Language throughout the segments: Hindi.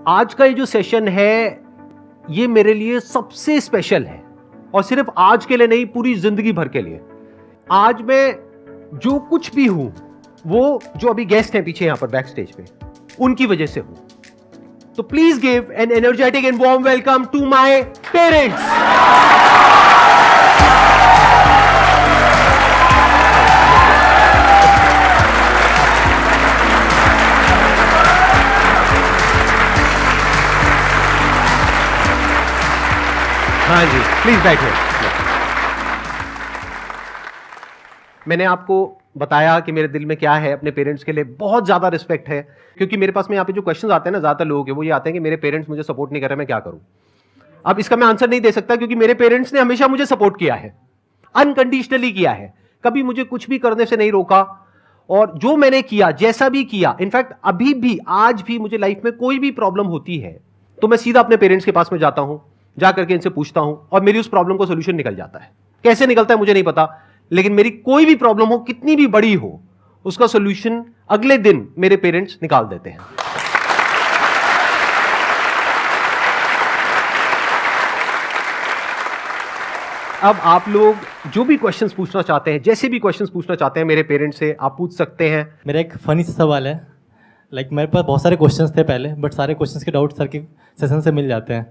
आज का ये जो सेशन है ये मेरे लिए सबसे स्पेशल है और सिर्फ आज के लिए नहीं, पूरी जिंदगी भर के लिए। आज मैं जो कुछ भी हूं वो जो अभी गेस्ट हैं पीछे यहां पर बैक स्टेज पे, उनकी वजह से हूं। तो please give an energetic and warm welcome to my parents. हाँ जी, प्लीज बैठिए। मैंने आपको बताया कि मेरे दिल में क्या है, अपने पेरेंट्स के लिए बहुत ज्यादा रिस्पेक्ट है, क्योंकि मेरे पास में यहाँ पे जो क्वेश्चंस आते हैं ना ज्यादातर लोगों के, वो ये आते हैं कि मेरे पेरेंट्स मुझे सपोर्ट नहीं कर रहे, मैं क्या करूं। अब इसका मैं आंसर नहीं दे सकता, क्योंकि मेरे पेरेंट्स ने हमेशा मुझे सपोर्ट किया है, अनकंडीशनली किया है, कभी मुझे कुछ भी करने से नहीं रोका। और जो मैंने किया, जैसा भी किया, इनफैक्ट अभी भी, आज भी मुझे लाइफ में कोई भी प्रॉब्लम होती है तो मैं सीधा अपने पेरेंट्स के पास में जाता हूं, जाकर के इनसे पूछता हूं और मेरी उस प्रॉब्लम को सोल्यूशन निकल जाता है। कैसे निकलता है मुझे नहीं पता, लेकिन मेरी कोई भी प्रॉब्लम हो, कितनी भी बड़ी हो, उसका सोल्यूशन अगले दिन मेरे पेरेंट्स निकाल देते हैं। अब आप लोग जो भी क्वेश्चंस पूछना चाहते हैं, जैसे भी क्वेश्चंस पूछना चाहते हैं मेरे पेरेंट्स से, आप पूछ सकते हैं। मेरा एक फनी सा सवाल है। मेरे पास बहुत सारे क्वेश्चंस थे पहले, बट सारे क्वेश्चंस के डाउट सर के सेशन से मिल जाते हैं।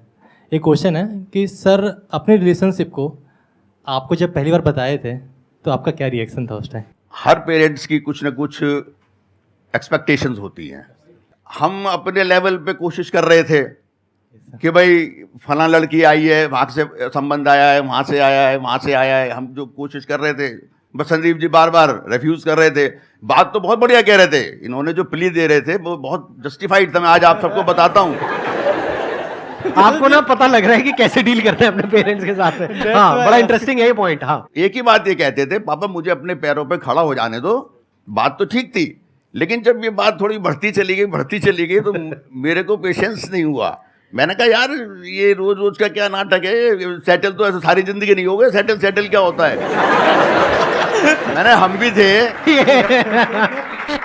एक क्वेश्चन है कि सर अपने रिलेशनशिप को आपको जब पहली बार बताए थे तो आपका क्या रिएक्शन था उस टाइम? हर पेरेंट्स की कुछ ना कुछ एक्सपेक्टेशंस होती हैं। हम अपने लेवल पे कोशिश कर रहे थे कि भाई फला लड़की आई है, वहाँ से संबंध आया है, वहाँ से आया है, वहाँ से आया है। हम जो कोशिश कर रहे थे, बस संदीप जी बार बार रेफ्यूज कर रहे थे। बात तो बहुत बढ़िया कह रहे थे, इन्होंने जो प्ली दे रहे थे वो बहुत जस्टिफाइड था। मैं आज आप सबको बताता हूँ। आपको ना पता लग रहा है कि कैसे डील करते हैं अपने पेरेंट्स के साथ। हाँ, बड़ा इंटरेस्टिंग है ये पॉइंट। हाँ, एक ही बात ये कहते थे, पापा मुझे अपने पैरों पे खड़ा हो जाने दो। बात तो ठीक थी, लेकिन जब ये बात थोड़ी बढ़ती चली गई तो मेरे को पेशेंस नहीं हुआ। मैंने कहा यार ये रोज रोज का क्या नाटक है, सेटल तो ऐसे सारी जिंदगी नहीं हो गए, सेटल क्या होता है। मैंने हम भी थे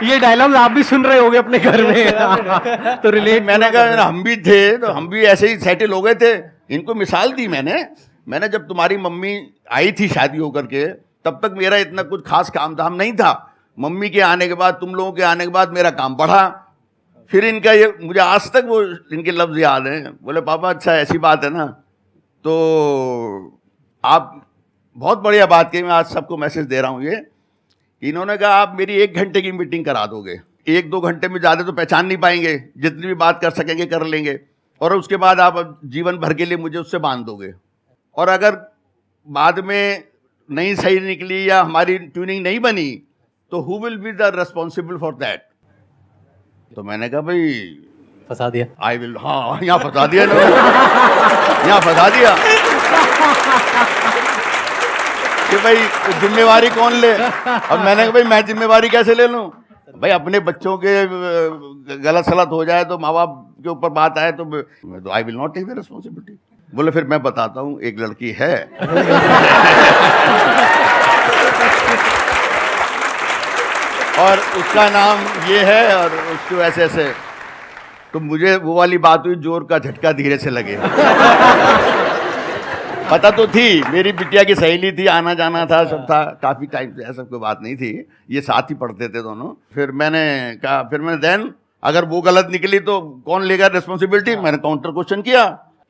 ये डायलॉग आप भी सुन रहे होगे अपने घर में तो रिलेट। मैंने कहा हम भी थे, तो हम भी ऐसे ही सेटल हो गए थे। इनको मिसाल दी मैंने जब तुम्हारी मम्मी आई थी शादी होकर के, तब तक मेरा इतना कुछ खास काम धाम नहीं था। मम्मी के आने के बाद, तुम लोगों के आने के बाद मेरा काम बढ़ा। फिर इनका ये, मुझे आज तक वो इनके लफ्ज याद हैं। बोले पापा अच्छा ऐसी बात है ना, तो आप बहुत बढ़िया बात कही। मैं आज सबको मैसेज दे रहा हूँ ये, इन्होंने कहा आप मेरी 1 घंटे की मीटिंग करा दोगे, 1-2 घंटे में ज़्यादा तो पहचान नहीं पाएंगे, जितनी भी बात कर सकेंगे कर लेंगे, और उसके बाद आप जीवन भर के लिए मुझे उससे बांध दोगे। और अगर बाद में नहीं सही निकली या हमारी ट्यूनिंग नहीं बनी तो who will be the responsible for that. तो मैंने कहा भाई फंसा दिया। आई विल, हाँ यहाँ फंसा दिया ना, यहाँ फंसा दिया कि भाई जिम्मेवारी कौन ले। अब मैंने कहा भाई मैं जिम्मेवारी कैसे ले लूं? भाई अपने बच्चों के गलत सलत हो जाए तो, माँ बाप के ऊपर बात आए तो I will not take the responsibility. बोले फिर मैं बताता हूँ, एक लड़की है और उसका नाम ये है और उसको ऐसे ऐसे। तो मुझे वो वाली बात हुई, जोर का झटका धीरे से लगे। पता तो थी, मेरी बिटिया की सहेली थी, आना जाना था, सब था, काफ़ी टाइम से, ऐसा कोई बात नहीं थी, ये साथ ही पढ़ते थे दोनों। फिर मैंने कहा, देन अगर वो गलत निकली तो कौन लेगा रिस्पॉन्सिबिलिटी? मैंने काउंटर क्वेश्चन किया,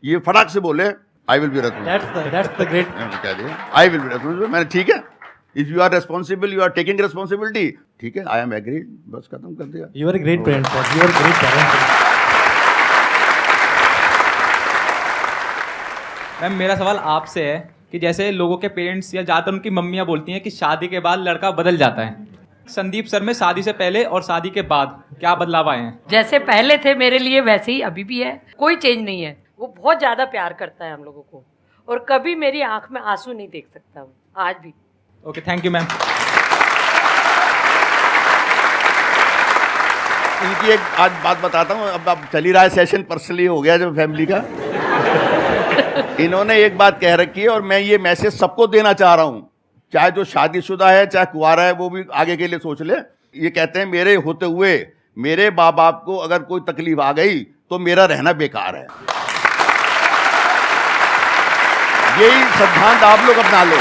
ये फटाक से बोले I will be responsible. I will be responsible. मैंने ठीक है, if you are responsible, you are taking responsibility, ठीक है, आई एम एग्रीड, बस खत्म कर दिया। You are a great parent sir, you are great parent. Ma'am मेरा सवाल आपसे है कि जैसे लोगों के पेरेंट्स या ज़्यादातर उनकी मम्मियाँ बोलती हैं कि शादी के बाद लड़का बदल जाता है, संदीप सर में शादी से पहले और शादी के बाद क्या बदलाव आए हैं? जैसे पहले थे मेरे लिए वैसे ही अभी भी है, कोई चेंज नहीं है। वो बहुत ज़्यादा प्यार करता है हम लोगों को और कभी मेरी आंख में आंसू नहीं देख सकता वो, आज भी। Okay, thank you ma'am. इनकी एक आज बात बताता हूँ। अब चल ही रहा है सेशन, पर्सनली हो गया जब फैमिली का। इन्होंने एक बात कह रखी है और मैं ये मैसेज सबको देना चाह रहा हूँ, चाहे जो शादीशुदा है चाहे कुंवारा है, वो भी आगे के लिए सोच ले। ये कहते हैं मेरे होते हुए मेरे माँ बाप को अगर कोई तकलीफ आ गई तो मेरा रहना बेकार है। यही सिद्धांत आप लोग अपना लो।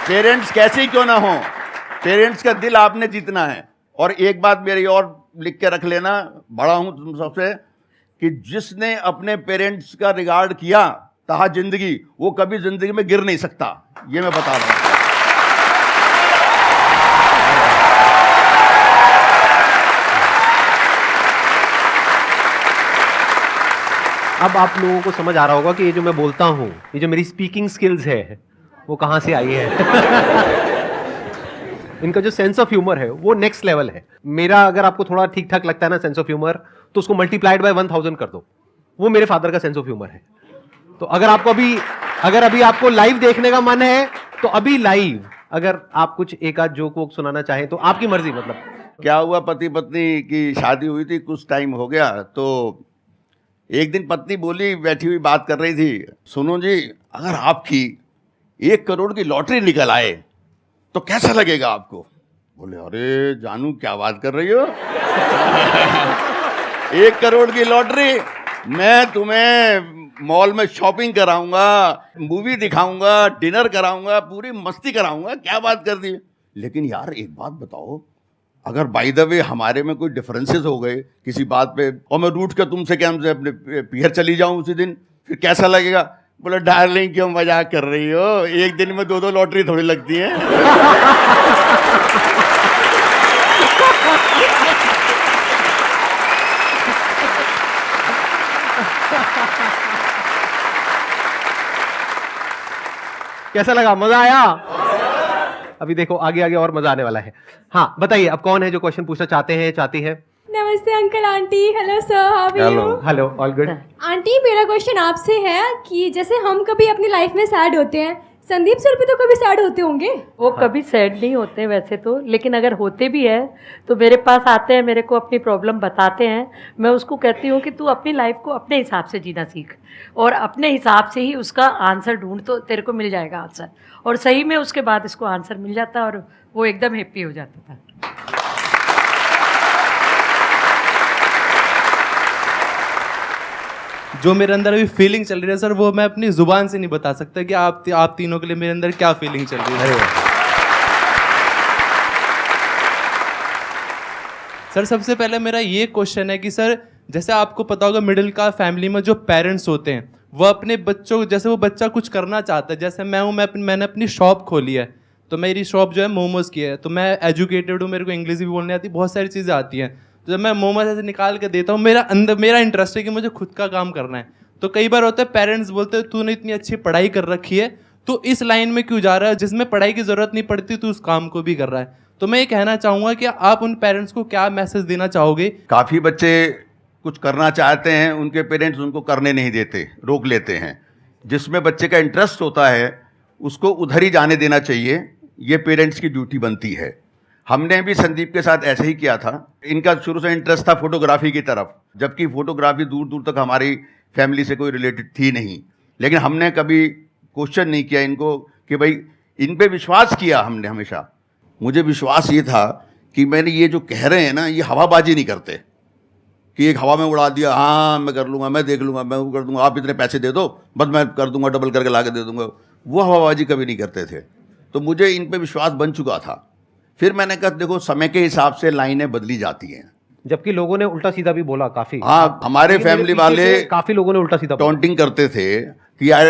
पेरेंट्स कैसे ही क्यों ना हो, पेरेंट्स का दिल आपने जीतना है। और एक बात मेरी और लिख के रख लेना, बड़ा हूं तुम सबसे, कि जिसने अपने पेरेंट्स का रिगार्ड किया तहा जिंदगी, वो कभी जिंदगी में गिर नहीं सकता, ये मैं बता रहा हूं। अब आप लोगों को समझ आ रहा होगा कि ये जो मैं बोलता हूँ, ये जो मेरी स्पीकिंग स्किल्स है, वो कहाँ से आई है। इनका जो सेंस ऑफ ह्यूमर है वो नेक्स्ट लेवल है। मेरा अगर आपको थोड़ा ठीक ठाक लगता है ना सेंस ऑफ ह्यूमर, तो उसको मल्टीप्लाइड बाय 1000 कर दो, वो मेरे फादर का सेंस ऑफ ह्यूमर है। तो अगर अभी आपको लाइव देखने का मन है तो अभी लाइव, अगर आप कुछ एक आध जोक वोक सुनाना चाहें तो आपकी मर्जी। मतलब क्या हुआ, पति पत्नी की शादी हुई थी, कुछ टाइम हो गया, तो एक दिन पत्नी बोली, बैठी हुई बात कर रही थी, सुनो जी, अगर आपकी 1 करोड़ की लॉटरी निकल आए तो कैसा लगेगा आपको? बोले, अरे जानू क्या बात कर रही हो। 1 करोड़ की लॉटरी, मैं तुम्हें मॉल में शॉपिंग कराऊंगा, मूवी दिखाऊंगा, डिनर कराऊंगा, पूरी मस्ती कराऊंगा, क्या बात कर दी। लेकिन यार एक बात बताओ, अगर बाय द वे हमारे में कोई डिफरेंसेस हो गए किसी बात पे, और मैं रूठ कर तुमसे क्या हमसे अपने पियर चली जाऊं उसी दिन, फिर कैसा लगेगा? बोले, डार्लिंग क्यों मजाक कर रही हो, एक दिन में 2-2 लॉटरी थोड़ी लगती है। कैसा लगा, मजा आया? अभी देखो आगे आगे और मजा आने वाला है। हाँ बताइए, अब कौन है जो क्वेश्चन पूछना चाहते हैं, चाहती है? नमस्ते uncle aunty. Hello sir, how are you? Hello, all good. Aunty मेरा क्वेश्चन आपसे है कि जैसे हम कभी अपनी लाइफ में सैड होते हैं, संदीप सर भी तो कभी सैड होते होंगे? वो कभी सैड नहीं होते वैसे तो, लेकिन अगर होते भी है तो मेरे पास आते हैं, मेरे को अपनी प्रॉब्लम बताते हैं। मैं उसको कहती हूँ कि तू अपनी लाइफ को अपने हिसाब से जीना सीख, और अपने हिसाब से ही उसका आंसर ढूंढ, तो तेरे को मिल जाएगा आंसर। और सही में उसके बाद इसको आंसर मिल जाता और वो एकदम हैप्पी हो जाता था। जो मेरे अंदर अभी फीलिंग चल रही है सर, वो मैं अपनी जुबान से नहीं बता सकता कि आप तीनों के लिए मेरे अंदर क्या फीलिंग चल रही है। सर सबसे पहले मेरा ये क्वेश्चन है कि सर जैसे आपको पता होगा मिडिल क्लास फैमिली में जो पेरेंट्स होते हैं वो अपने बच्चों, जैसे वो बच्चा कुछ करना चाहता है, जैसे मैं हूँ, मैंने अपनी शॉप खोली है, तो मेरी शॉप जो है मोमोज की है, तो मैं एजुकेटेड हूँ, मेरे को इंग्लिश भी बोलने आती है, बहुत सारी चीज़ें आती हैं। तो जब मैं मोमोज ऐसे निकाल के देता हूँ, मेरा इंटरेस्ट है कि मुझे खुद का काम करना है। तो कई बार होता है पेरेंट्स बोलते हैं तूने इतनी अच्छी पढ़ाई कर रखी है, तो इस लाइन में क्यों जा रहा है, जिसमें पढ़ाई की ज़रूरत नहीं पड़ती तो उस काम को भी कर रहा है। तो मैं ये कहना चाहूँगा कि आप उन पेरेंट्स को क्या मैसेज देना चाहोगे? काफ़ी बच्चे कुछ करना चाहते हैं, उनके पेरेंट्स उनको करने नहीं देते, रोक लेते हैं। जिसमें बच्चे का इंटरेस्ट होता है उसको उधर ही जाने देना चाहिए, ये पेरेंट्स की ड्यूटी बनती है। हमने भी संदीप के साथ ऐसे ही किया था। इनका शुरू से इंटरेस्ट था फोटोग्राफी की तरफ, जबकि फोटोग्राफी दूर दूर तक हमारी फैमिली से कोई रिलेटेड थी नहीं। लेकिन हमने कभी क्वेश्चन नहीं किया इनको कि भाई, इन पे विश्वास किया हमने हमेशा। मुझे विश्वास ये था कि मैंने ये जो कह रहे हैं ना, ये हवाबाजी नहीं करते कि एक हवा में उड़ा दिया, हाँ मैं कर लूँगा, मैं देख लूँगा, मैं वो कर दूँगा, आप इतने पैसे दे दो बस मैं कर दूँगा, डबल करके ला के दे दूँगा। वो हवाबाजी कभी नहीं करते थे। तो मुझे इन पे विश्वास बन चुका था। फिर मैंने कहा देखो समय के हिसाब से लाइनें बदली जाती हैं। जबकि लोगों ने उल्टा सीधा भी बोला काफी। हाँ, हमारे फैमिली वाले काफी लोगों ने उल्टा सीधा टॉन्टिंग करते थे कि यार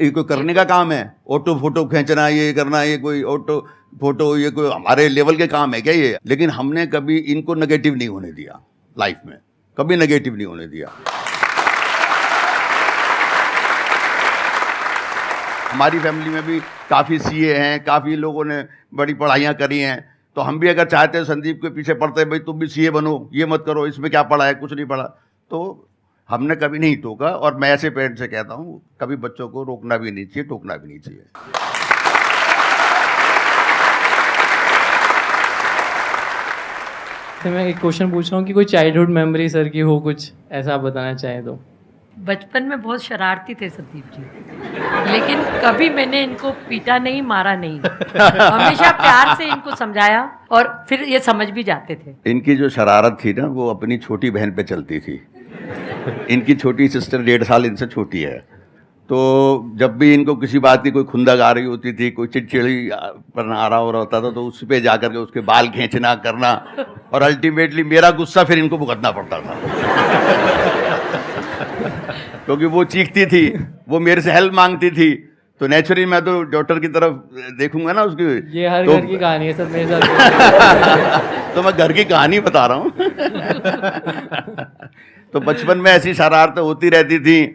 ये कोई करने का काम है, ऑटो फोटो खींचना, ये करना, ये कोई ऑटो फोटो, ये कोई हमारे लेवल के काम है क्या ये? लेकिन हमने कभी इनको नेगेटिव नहीं होने दिया, लाइफ में कभी नेगेटिव नहीं होने दिया। हमारी फैमिली में भी काफ़ी सीए हैं, काफ़ी लोगों ने बड़ी पढ़ाइयाँ करी हैं। तो हम भी अगर चाहते हैं संदीप के पीछे पढ़ते हैं, भाई तुम भी सीए बनो, ये मत करो, इसमें क्या पढ़ा है, कुछ नहीं पढ़ा, तो हमने कभी नहीं टोका। और मैं ऐसे पेरेंट्स से कहता हूँ कभी बच्चों को रोकना भी नहीं चाहिए, टोकना भी नहीं चाहिए। तो मैं एक क्वेश्चन पूछ रहा हूँ कि कोई चाइल्डहुड मेमोरी सर की हो, कुछ ऐसा आप बताना चाहें तो? बचपन में बहुत शरारती थे संदीप जी, लेकिन कभी मैंने इनको पीटा नहीं, मारा नहीं। हमेशा प्यार से इनको समझाया और फिर ये समझ भी जाते थे। इनकी जो शरारत थी ना वो अपनी छोटी बहन पे चलती थी। इनकी छोटी सिस्टर 1.5 साल इनसे छोटी है, तो जब भी इनको किसी बात की कोई खुंदक आ रही होती थी, कोई चिड़चिड़ी पर आ रहा हो रहा होता था, तो उस पे जाकर के उसके बाल खींचना करना, और अल्टीमेटली मेरा गुस्सा फिर इनको भुगतना पड़ता था। क्योंकि वो चीखती थी, वो मेरे से हेल्प मांगती थी, तो नेचुरली मैं तो डॉक्टर की तरफ देखूंगा ना उसकी। ये हर तो, घर की कहानी है सर मेरे साथ। तो मैं घर की कहानी बता रहा हूँ। तो बचपन में ऐसी शरारतें होती रहती थी,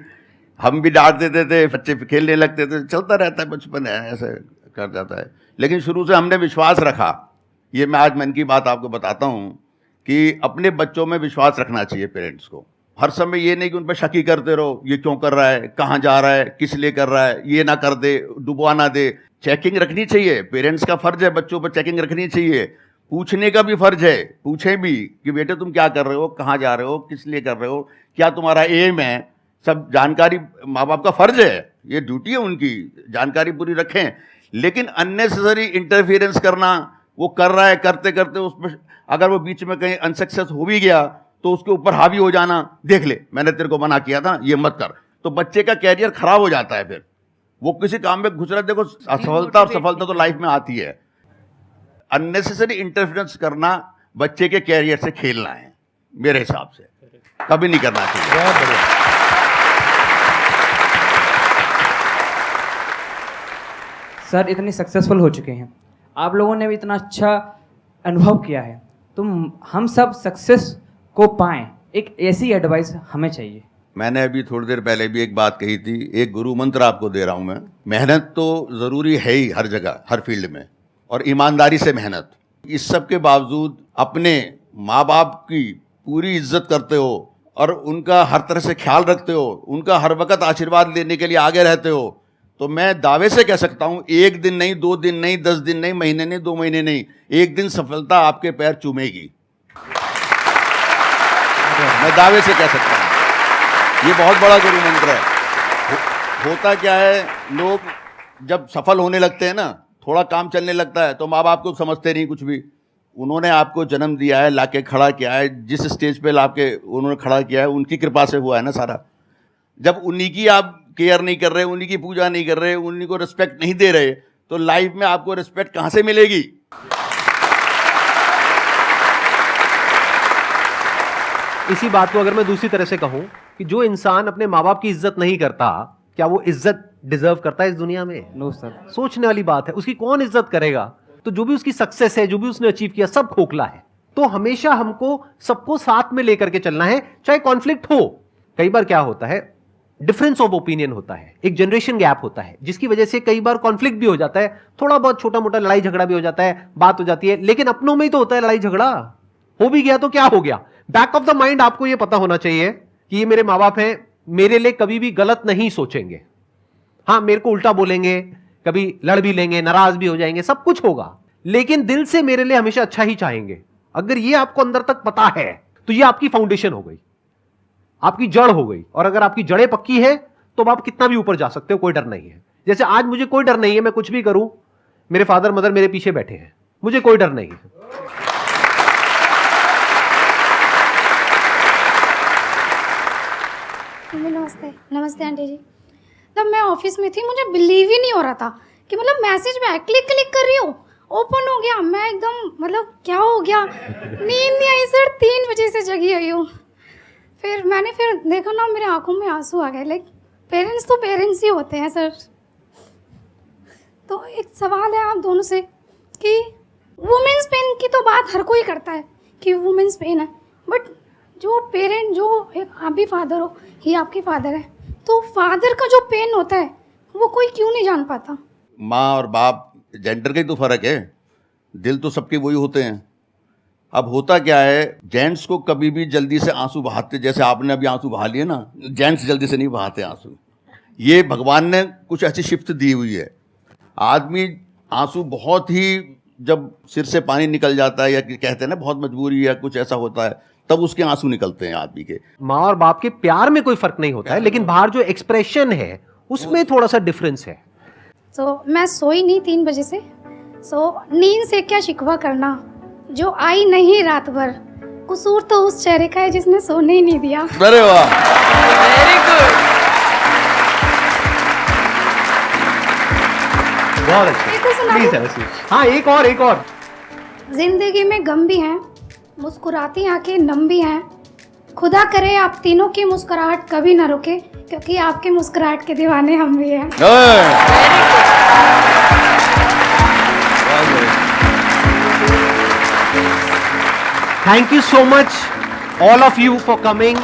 हम भी डांट देते थे, बच्चे खेलने लगते थे, चलता रहता है, बचपन है, ऐसे कर जाता है। लेकिन शुरू से हमने विश्वास रखा, ये मैं आज मन की बात आपको बताता हूँ कि अपने बच्चों में विश्वास रखना चाहिए पेरेंट्स को। हर समय ये नहीं कि उन पर शकी करते रहो, ये क्यों कर रहा है, कहाँ जा रहा है, किस लिए कर रहा है, ये ना कर दे, डुबवा ना दे। चेकिंग रखनी चाहिए, पेरेंट्स का फर्ज है बच्चों पर चेकिंग रखनी चाहिए, पूछने का भी फर्ज है, पूछें भी कि बेटे तुम क्या कर रहे हो, कहाँ जा रहे हो, किस लिए कर रहे हो, क्या तुम्हारा एम है, सब जानकारी माँ बाप का फर्ज है, ये ड्यूटी है उनकी, जानकारी पूरी रखें। लेकिन अननेसेसरी इंटरफियरेंस करना, वो कर रहा है, करते करते उसमें अगर वो बीच में कहीं अनसक्सेस हो भी गया तो उसके ऊपर हावी हो जाना, देख ले मैंने तेरे को मना किया था, ये मत कर, तो बच्चे का कैरियर खराब हो जाता है। फिर वो किसी काम में घुस रहा है, देखो असफलता और सफलता तो लाइफ में आती है। अननेसेसरी इंटरफेरेंस करना बच्चे के कैरियर से खेलना है, मेरे हिसाब से कभी नहीं करना चाहिए। बहुत बढ़िया। सर इतने सक्सेसफुल हो चुके हैं, आप लोगों ने भी इतना अच्छा अनुभव किया है, तो हम सब सक्सेस को पाएं, एक ऐसी एडवाइस हमें चाहिए। मैंने अभी थोड़ी देर पहले भी एक बात कही थी, एक गुरु मंत्र आपको दे रहा हूं मैं। मेहनत तो ज़रूरी है ही हर जगह, हर फील्ड में, और ईमानदारी से मेहनत। इस सब के बावजूद अपने माँ बाप की पूरी इज्जत करते हो और उनका हर तरह से ख्याल रखते हो, उनका हर वक्त आशीर्वाद लेने के लिए आगे रहते हो, तो मैं दावे से कह सकता हूं, एक दिन नहीं, 2 दिन नहीं, 10 दिन नहीं, महीने नहीं, 2 महीने नहीं, एक दिन सफलता आपके पैर चूमेगी। मैं दावे से कह सकता हूं, ये बहुत बड़ा गुरु मंत्र है। होता क्या है, लोग जब सफल होने लगते हैं ना, थोड़ा काम चलने लगता है, तो माँ बाप को समझते नहीं कुछ भी। उन्होंने आपको जन्म दिया है, लाके खड़ा किया है, जिस स्टेज पे लाके उन्होंने खड़ा किया है, उनकी कृपा से हुआ है ना सारा। जब उन्हीं की आप केयर नहीं कर रहे, उन्हीं की पूजा नहीं कर रहे, उन्हीं को रिस्पेक्ट नहीं दे रहे, तो लाइफ में आपको रिस्पेक्ट कहाँ से मिलेगी? इसी बात को अगर मैं दूसरी तरह से कहूं कि जो इंसान अपने माँ बाप की इज्जत नहीं करता, क्या वो इज्जत डिजर्व करता है इस दुनिया में? No sir. सोचने वाली बात है, उसकी कौन इज्जत करेगा? तो जो भी उसकी सक्सेस है, जो भी उसने अचीव किया, सब खोखला है। तो हमेशा हमको सबको साथ में लेकर के चलना है, चाहे कॉन्फ्लिक्ट हो। कई बार क्या होता है, डिफरेंस ऑफ ओपिनियन होता है, एक जनरेशन गैप होता है, जिसकी वजह से कई बार कॉन्फ्लिक्ट भी हो जाता है, थोड़ा बहुत छोटा मोटा लड़ाई झगड़ा भी हो जाता है, बात हो जाती है, लेकिन अपनों में ही तो होता है लड़ाई झगड़ा। हो भी गया तो क्या हो गया? बैक ऑफ द माइंड आपको यह पता होना चाहिए कि ये मेरे माँ बाप हैं, मेरे लिए कभी भी गलत नहीं सोचेंगे। हाँ, मेरे को उल्टा बोलेंगे, कभी लड़ भी लेंगे, नाराज भी हो जाएंगे, सब कुछ होगा, लेकिन दिल से मेरे लिए हमेशा अच्छा ही चाहेंगे। अगर ये आपको अंदर तक पता है तो ये आपकी फाउंडेशन हो गई, आपकी जड़ हो गई। और अगर आपकी जड़ें पक्की है तो आप कितना भी ऊपर जा सकते हो, कोई डर नहीं है। जैसे आज मुझे कोई डर नहीं है, मैं कुछ भी करूं, मेरे फादर मदर मेरे पीछे बैठे हैं, मुझे कोई डर नहीं है। नमस्ते। नमस्ते आंटी जी। तब मैं ऑफिस में थी, मुझे बिलीव ही नहीं हो रहा था कि मतलब मैसेज में क्लिक कर रही हूँ, ओपन हो गया, मैं एकदम मतलब क्या हो गया, नींद नहीं आई सर, 3 बजे से जगी हुई हूँ। फिर मैंने देखा ना, मेरे आंखों में आंसू आ गए। लाइक पेरेंट्स तो पेरेंट्स ही होते हैं सर। तो एक सवाल है आप दोनों से कि वुमेन्स पेन की तो बात हर कोई करता है कि वुमेन्स पेन है, बट जो पेरेंट, जो आप भी फादर हो, ये आपके फादर है, तो फादर का जो पेन होता है वो कोई क्यों नहीं जान पाता? माँ और बाप जेंडर का ही तो फर्क है, दिल तो सबके वही होते हैं। अब होता क्या है, जेंट्स को कभी भी जल्दी से आंसू बहाते, जैसे आपने अभी आंसू बहा लिए ना, जेंट्स जल्दी से नहीं बहाते आंसू। ये भगवान ने कुछ ऐसी शिफ्ट दी हुई है। आदमी आंसू बहुत ही जब सिर से पानी निकल जाता है या कहते हैं ना बहुत मजबूरी या कुछ ऐसा होता है, तब उसके आंसू निकलते हैं आदमी के। माँ और बाप के प्यार में कोई फर्क नहीं होता है, लेकिन बाहर जो एक्सप्रेशन है उसमें थोड़ा सा डिफरेंस है। तो मैं सोई नहीं 3 बजे से। नींद से क्या शिकवा करना, जो आई नहीं रात भर, कसूर तो उस चेहरे का है जिसने सोने ही नहीं दिया। अरे वाह, बहुत अच्छा। एक और सुना प्लीज दूं? ऐसे। हाँ, एक और। जिंदगी में गम भी हैं, मुस्कुराती आंखें नम भी हैं। खुदा करे आप तीनों की मुस्कुराहट कभी ना रुके, क्योंकि आपके मुस्कुराहट के दीवाने हम भी हैं। Thank you so much, all of you, for coming.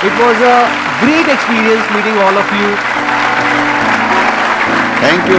It was a great experience meeting all of you. Thank you.